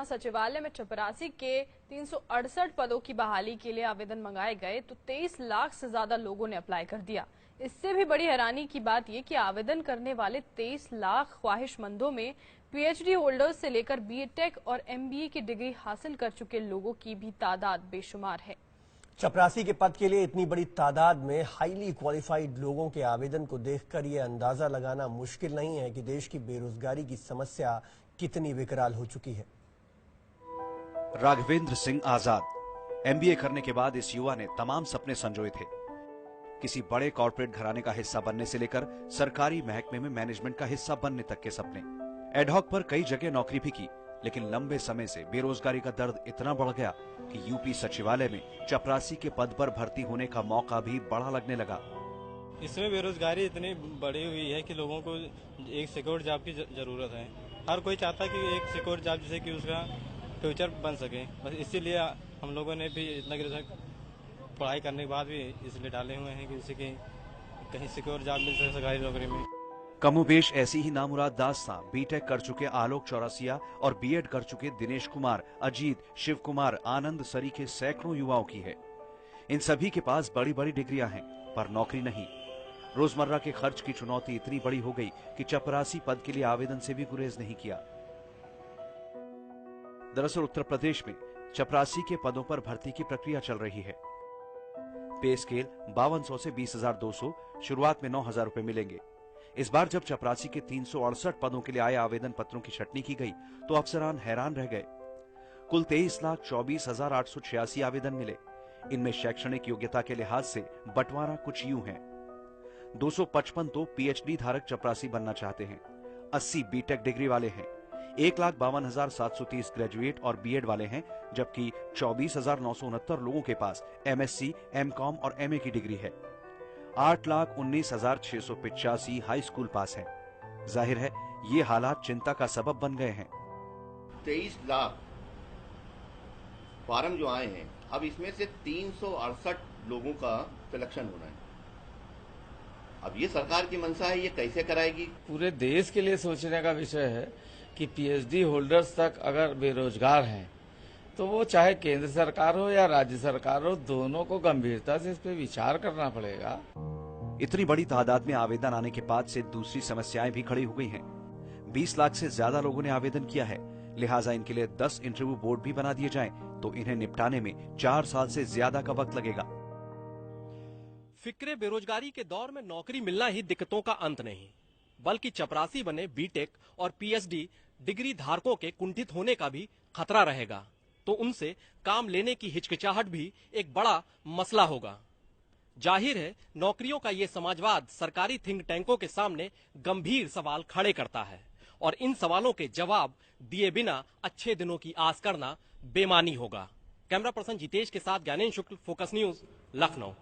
सचिवालय में चपरासी के 368 पदों की बहाली के लिए आवेदन मंगाए गए तो 23 लाख से ज्यादा लोगों ने अप्लाई कर दिया। इससे भी बड़ी हैरानी की बात यह कि आवेदन करने वाले 23 लाख ख्वाहिशमंदों में पीएचडी होल्डर्स से लेकर बीटेक और एमबीए की डिग्री हासिल कर चुके लोगों की भी तादाद बेशुमार है। चपरासी के पद के लिए इतनी बड़ी तादाद में हाईली क्वालिफाइड लोगों के आवेदन को देखकर यह अंदाजा लगाना मुश्किल नहीं है कि देश की बेरोजगारी की समस्या कितनी विकराल हो चुकी है। राघवेंद्र सिंह आजाद एमबीए करने के बाद इस युवा ने तमाम सपने संजोए थे। किसी बड़े कॉर्पोरेट घराने का हिस्सा बनने से लेकर सरकारी महकमे में मैनेजमेंट का हिस्सा बनने तक के सपने। एडहॉक पर कई जगह नौकरी भी की, लेकिन लंबे समय से बेरोजगारी का दर्द इतना बढ़ गया कि यूपी सचिवालय में चपरासी के पद पर भर्ती होने का मौका भी बड़ा लगने लगा। इसमें बेरोजगारी इतनी बढ़ी हुई है कि लोगों को एक सिक्योर जॉब की जरूरत है। हर कोई चाहता है कि एक सिक्योर जॉब जिससे कि उसका फ्यूचर बन सके। बस इसीलिए हम लोगों ने भी इतना पढ़ाई करने के बाद भी इसलिए डाले हुए हैं कि जैसे कि कहीं सिक्योर जॉब मिल सके सरकारी नौकरी में। कमोबेश ऐसी ही नामुराद दास्तां बीटेक कर चुके आलोक चौरसिया और बीएड कर चुके दिनेश कुमार, अजीत, शिव कुमार, आनंद सरी के सैकड़ों युवाओं की है। इन सभी के पास बड़ी बड़ी डिग्रियां हैं, पर नौकरी नहीं। रोजमर्रा के खर्च की चुनौती इतनी बड़ी हो गई कि चपरासी पद के लिए आवेदन से भी गुरेज नहीं किया। दरअसल उत्तर प्रदेश में चपरासी के पदों पर भर्ती की प्रक्रिया चल रही है। पे स्केल 5200 से 20,200, शुरुआत में 9,000 रुपए मिलेंगे। इस बार जब चपरासी के 368 पदों के लिए आए आवेदन पत्रों की छटनी की गई तो अफसरान हैरान रह गए। कुल 23,24,886 आवेदन मिले। इनमें शैक्षणिक योग्यता के लिहाज से बंटवारा कुछ यूं है। 255 तो पीएचडी धारक चपरासी बनना चाहते हैं, 80 बीटेक डिग्री वाले हैं, 1,52,730 ग्रेजुएट और बीएड वाले हैं, जबकि 24,969 लोगों के पास एमएससी, एमकॉम और एमए की डिग्री है। 8,19,685 हाई स्कूल पास हैं। जाहिर है ये हालात चिंता का सबब बन गए हैं। 23 लाख फार्म जो आए हैं, अब इसमें से 368 लोगों का सिलेक्शन होना है। अब ये सरकार की मंशा है, ये कैसे कराएगी? पूरे देश के लिए सोचने का विषय है कि पीएचडी होल्डर्स तक अगर बेरोजगार हैं तो वो चाहे केंद्र सरकार हो या राज्य सरकार हो, दोनों को गंभीरता से इस पे विचार करना पड़ेगा। इतनी बड़ी तादाद में आवेदन आने के बाद से दूसरी समस्याएं भी खड़ी हो गई हैं। 20 लाख से ज्यादा लोगों ने आवेदन किया है, लिहाजा इनके लिए 10 इंटरव्यू बोर्ड भी बना दिए जाएं तो इन्हें निपटाने में 4 साल से ज्यादा का वक्त लगेगा। फिक्रे बेरोजगारी के दौर में नौकरी मिलना ही दिक्कतों का अंत नहीं, बल्कि चपरासी बने बीटेक और पीएचडी डिग्री धारकों के कुंठित होने का भी खतरा रहेगा, तो उनसे काम लेने की हिचकिचाहट भी एक बड़ा मसला होगा। जाहिर है नौकरियों का ये समाजवाद सरकारी थिंक टैंकों के सामने गंभीर सवाल खड़े करता है और इन सवालों के जवाब दिए बिना अच्छे दिनों की आस करना बेमानी होगा। कैमरा पर्सन जितेश के साथ ज्ञानेंद्र शुक्ल, फोकस न्यूज, लखनऊ।